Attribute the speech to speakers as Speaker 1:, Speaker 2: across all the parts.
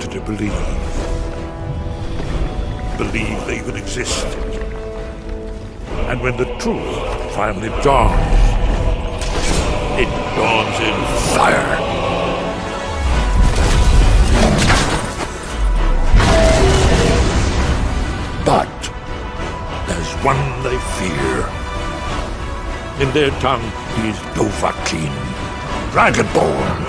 Speaker 1: wanted to believe they even existed. And when the truth finally dawns, it dawns in fire. But there's one they fear. In their tongue, he's Dovahkiin, Dragonborn.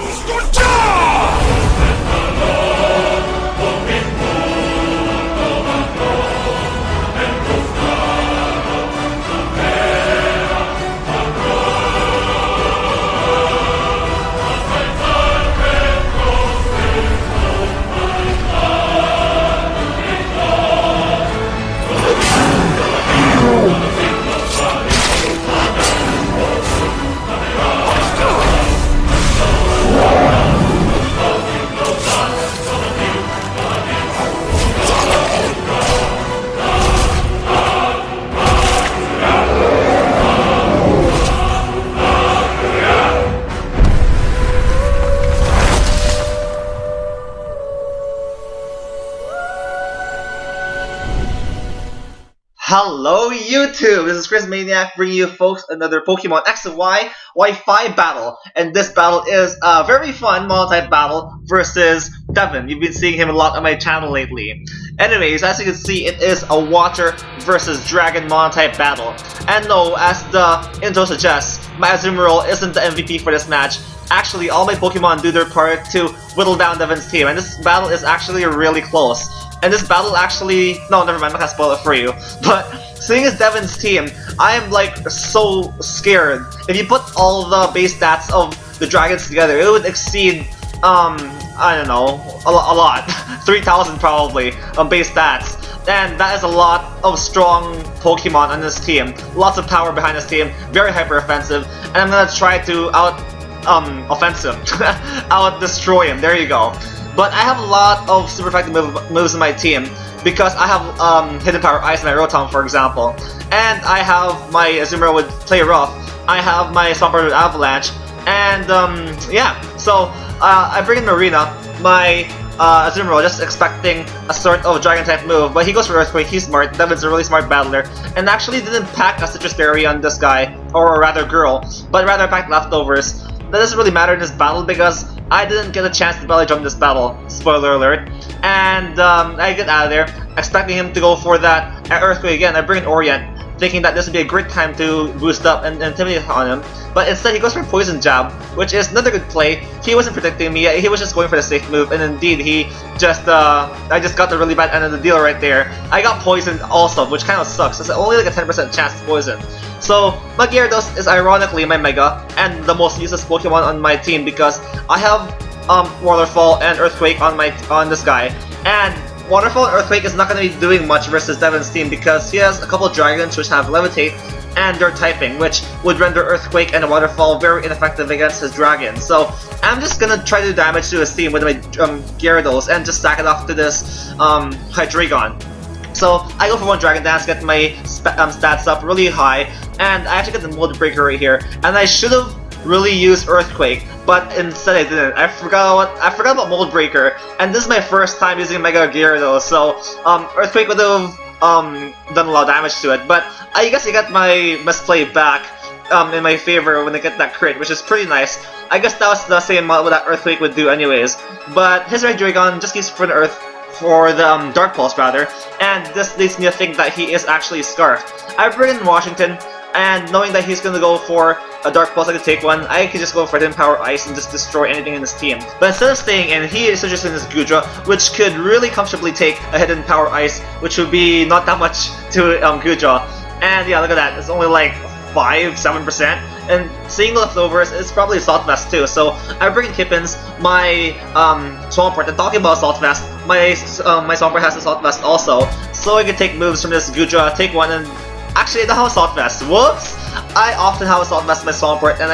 Speaker 2: Hello YouTube, this is Chriz Maniac bringing you folks another Pokemon X and Y Wi-Fi battle. And this battle is a very fun Monotype battle versus Devon. You've been seeing him a lot on my channel lately. Anyways, as you can see, it is a Water versus Dragon Monotype battle. And no, as the intro suggests, my Azumarill isn't the MVP for this match. Actually, all my Pokemon do their part to whittle down Devon's team, and this battle is actually really close. And this battle actually... No, never mind, I'm not gonna spoil it for you. But seeing as Devon's team, I am like so scared. If you put all the base stats of the dragons together, it would exceed, I don't know, a lot. 3,000 probably, base stats. And that is a lot of strong Pokemon on this team. Lots of power behind this team, very hyper offensive. And I'm gonna try to offense him. Out destroy him, there you go. But I have a lot of super effective moves in my team because I have Hidden Power Ice in my Rotom, for example. And I have my Azumarill with Play Rough. I have my Swampert with Avalanche. And yeah, so I bring in Marina, my Azumarill, just expecting a sort of Dragon-type move. But he goes for Earthquake, he's smart. Devon's a really smart battler. And actually didn't pack a Citrus Berry on this guy, or rather girl, but rather packed Leftovers. That doesn't really matter in this battle because I didn't get a chance to belly jump this battle, spoiler alert. And I get out of there, expecting him to go for that Earthquake again. I bring in Orient, thinking that this would be a great time to boost up and intimidate on him. But instead he goes for Poison Jab, which is another good play. He wasn't protecting me, he was just going for the safe move, and indeed he just, I just got the really bad end of the deal right there. I got poisoned also, which kind of sucks. It's only like a 10% chance to poison. So, my Gyarados is ironically my Mega, and the most useless Pokemon on my team because I have Waterfall and Earthquake on this guy. And Waterfall and Earthquake is not going to be doing much versus Devon's team because he has a couple of Dragons which have Levitate and Dirt typing, which would render Earthquake and Waterfall very ineffective against his Dragon. So I'm just gonna try to do damage to his team with my Gyarados and just stack it off to this Hydreigon. So I go for one Dragon Dance, get my stats up really high, and I actually get the Mold Breaker right here. And I should have really used Earthquake, but instead I didn't. I forgot about Mold Breaker, and this is my first time using Mega Gyarados. So Earthquake would have done a lot of damage to it, but I guess I got my misplay back in my favor when I get that crit, which is pretty nice. I guess that was the same what that Earthquake would do anyways. But his Hydreigon just keeps for the Earth, for the Dark Pulse rather, and this leads me to think that he is actually Scarfed. I bring in Washington, and knowing that he's gonna go for a Dark Pulse, I could take one. I could just go for Hidden Power Ice and just destroy anything in his team. But instead of staying in, he is suggesting this Goodra, which could really comfortably take a Hidden Power Ice, which would be not that much to Goodra. And yeah, look at that, it's only like 5-7%. And seeing Leftovers, it's probably Assault Vest too. So I bring in Kippens, my Swampert, and talking about Assault Vest, my Swampert has Assault Vest also. So I can take moves from this Goodra, take one, and actually I don't have Assault Vest. Whoops! I often have Assault Vest in my Swampert, and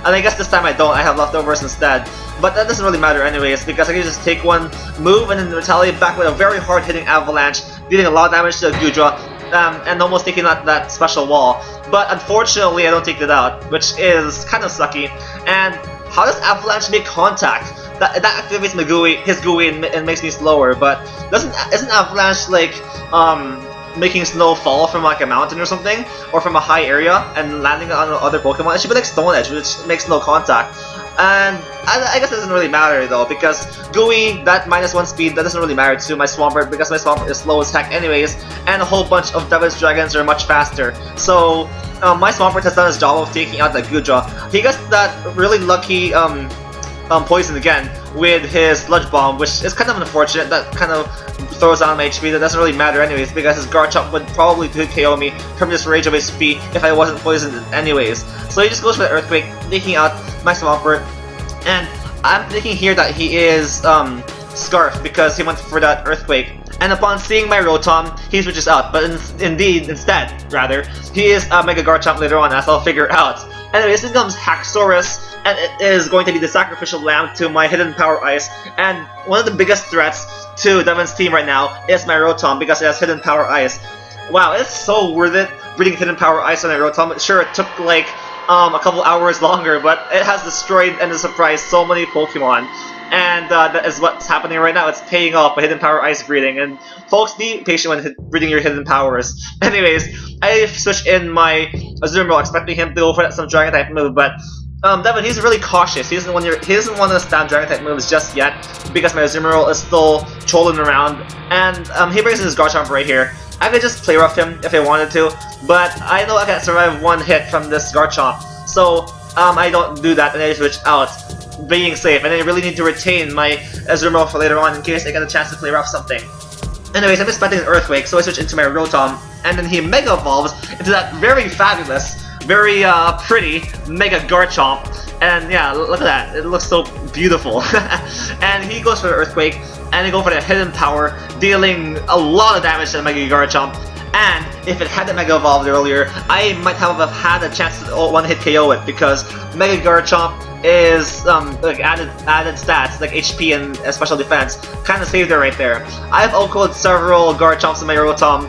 Speaker 2: I guess this time I don't. I have Leftovers instead. But that doesn't really matter anyways, because I can just take one move and then retaliate back with a very hard hitting Avalanche, dealing a lot of damage to the Goodra, and almost taking out that special wall. But unfortunately I don't take it out, which is kind of sucky. And how does Avalanche make contact that activates my GUI, his GUI, and makes me slower. But isn't Avalanche like making snow fall from like a mountain or something, or from a high area and landing on other Pokemon? It should be like Stone Edge, which makes no contact. And I guess it doesn't really matter though, because GUI, that -1 speed, that doesn't really matter to my Swampert, because my Swampert is slow as heck anyways, and a whole bunch of Devon's Dragons are much faster. So my Swampert has done his job of taking out that Guja. He gets that really lucky poison again with his Sludge Bomb, which is kind of unfortunate. That kind of throws down my HP. That doesn't really matter anyways, because his Garchomp would probably 2KO me from this Rage of HP if I wasn't poisoned anyways. So he just goes for the Earthquake, taking out my Swampert. And I'm thinking here that he is Scarf, because he went for that Earthquake. And upon seeing my Rotom, he switches out. But instead, he is Mega Garchomp later on, as I'll figure out. Anyways, this comes Haxorus, and it is going to be the sacrificial lamb to my Hidden Power Ice. And one of the biggest threats to Devon's team right now is my Rotom, because it has Hidden Power Ice. Wow, it's so worth it breeding Hidden Power Ice on my Rotom. Sure, it took like a couple hours longer, but it has destroyed and surprised so many Pokemon. And that is what's happening right now. It's paying off by Hidden Power Ice breeding. And folks, be patient when breeding your Hidden Powers. Anyways, I switched in my Azumarill, expecting him to go for some Dragon type move, but Devon, he's really cautious. He doesn't want to stand Dragon type moves just yet, because my Azumarill is still trolling around. And he brings in his Garchomp right here. I could just play rough him if I wanted to, but I know I can survive one hit from this Garchomp. So I don't do that, and I switch out, being safe. And I really need to retain my Azumarill for later on in case I get a chance to play rough something. Anyways, I'm expecting an Earthquake, so I switch into my Rotom, and then he Mega Evolves into that very fabulous, very pretty Mega Garchomp. And yeah, look at that, it looks so beautiful. And he goes for the Earthquake, and I go for the Hidden Power, dealing a lot of damage to the Mega Garchomp. And if it had the Mega Evolved earlier, I might have had a chance to one-hit KO it, because Mega Garchomp is like added stats like HP and special defense. Kind of saved it right there. I've OHKO'd several Garchomps in my Rotom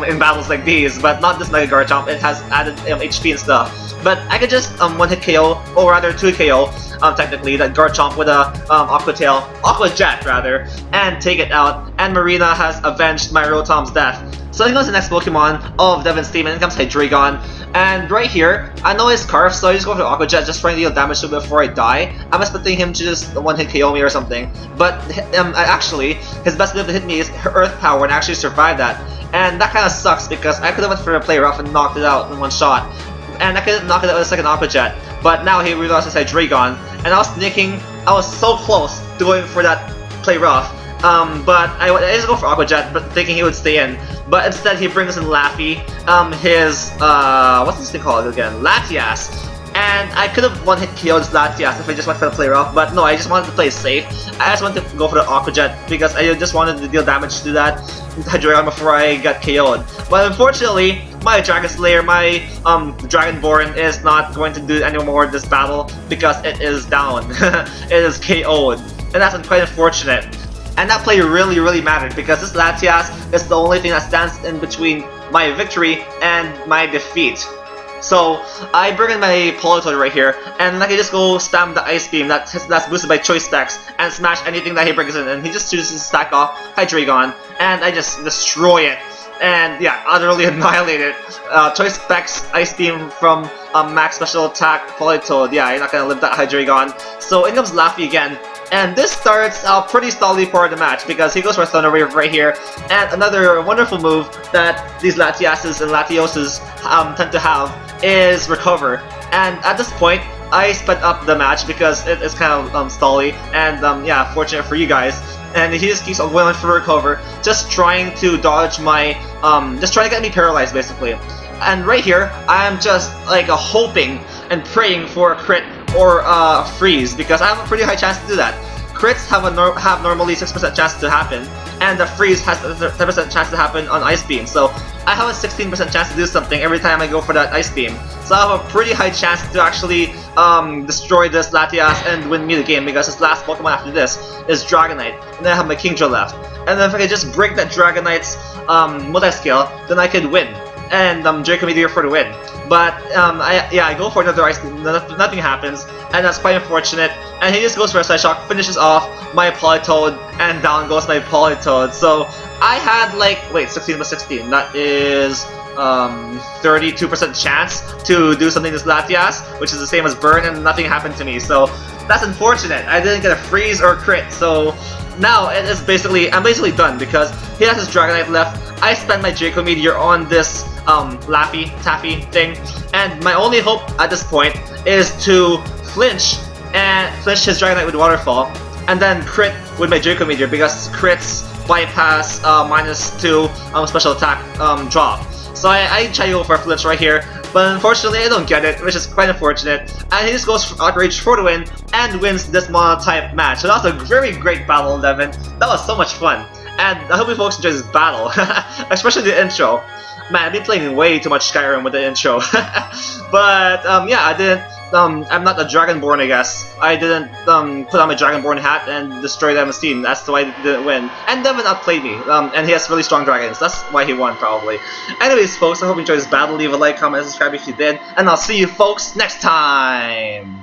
Speaker 2: in battles like these, but not this Mega Garchomp. It has added HP and stuff. But I could just one-hit KO, or rather 2KO, technically, that Garchomp with a Aqua Jet rather, and take it out. And Marina has avenged my Rotom's death. So then comes the next Pokemon of Devon's team, and then comes Hydreigon. And right here, I know his Scarf, so I just go for Aqua Jet, just trying to deal damage to him before I die. I'm expecting him to just one-hit KO me or something. But actually, his best move to hit me is Earth Power, and actually survive that. And that kind of sucks, because I could have went for a play rough and knocked it out in one shot. And I could knock it out with a second Aqua Jet. But now he realizes Hydreigon, and I was thinking, I was so close to going for that play rough. But I just go for Aqua Jet, but thinking he would stay in. But instead he brings in Laffy, his, what's this thing called again? Latias. And I could have one-hit KO'd this Latias if I just went for the play rough, but no, I just wanted to play safe. I just wanted to go for the Aqua Jet, because I just wanted to deal damage to that Hydreigon before I got KO'd. But unfortunately, my Dragonslayer, my Dragonborn, is not going to do any more this battle, because it is down. It is KO'd. And that's quite unfortunate. And that play really mattered, because this Latias is the only thing that stands in between my victory and my defeat. So I bring in my Politoed right here, and I can just go spam the Ice Beam that's boosted by Choice Specs and smash anything that he brings in, and he just chooses to stack off Hydreigon, and I just destroy it. And yeah, utterly annihilate it. Choice Specs Ice Beam from max special attack Politoed. Yeah, you're not gonna live that Hydreigon. So in comes Laffy again. And this starts out pretty stally for the match, because he goes for a Thunder Wave right here, and another wonderful move that these Latiases and Latioses tend to have is Recover. And at this point, I sped up the match because it is kind of stally, and yeah, fortunate for you guys. And he just keeps going for Recover, just trying to dodge my, just trying to get me paralyzed basically. And right here, I'm just like hoping and praying for a crit or freeze, because I have a pretty high chance to do that. Crits have normally 6% chance to happen, and the freeze has a 10% chance to happen on Ice Beam. So I have a 16% chance to do something every time I go for that Ice Beam. So I have a pretty high chance to actually destroy this Latias and win me the game, because his last Pokemon after this is Dragonite, and then I have my Kingdra left. And then if I could just break that Dragonite's multi-scale, then I could win. and Draco Meteor for the win. But I go for another ice, nothing happens, and that's quite unfortunate. And he just goes for a Side Shock, finishes off my Politoed, and down goes my Politoed. So I had like, wait, 16 plus 16, that is 32% chance to do something to Latias, which is the same as Burn, and nothing happened to me. So that's unfortunate. I didn't get a freeze or crit. So now it is I'm basically done because he has his Dragonite left. I spent my Draco Meteor on this Taffy thing, and my only hope at this point is to flinch his Dragonite with Waterfall, and then crit with my Draco Meteor because crits bypass -2 special attack drop. So I try to go for a flinch right here, but unfortunately I don't get it, which is quite unfortunate. And he just goes for Outrage for the win and wins this Monotype match. So that was a very great battle, Devon. That was so much fun. And I hope you folks enjoyed this battle, especially the intro. Man, I've been playing way too much Skyrim with the intro. But yeah, I didn't. I'm not a Dragonborn, I guess. I didn't put on my Dragonborn hat and destroy Demon's team. That's why I didn't win. And Devon outplayed me. And he has really strong dragons. That's why he won, probably. Anyways, folks, I hope you enjoyed this battle. Leave a like, comment, and subscribe if you did. And I'll see you folks next time.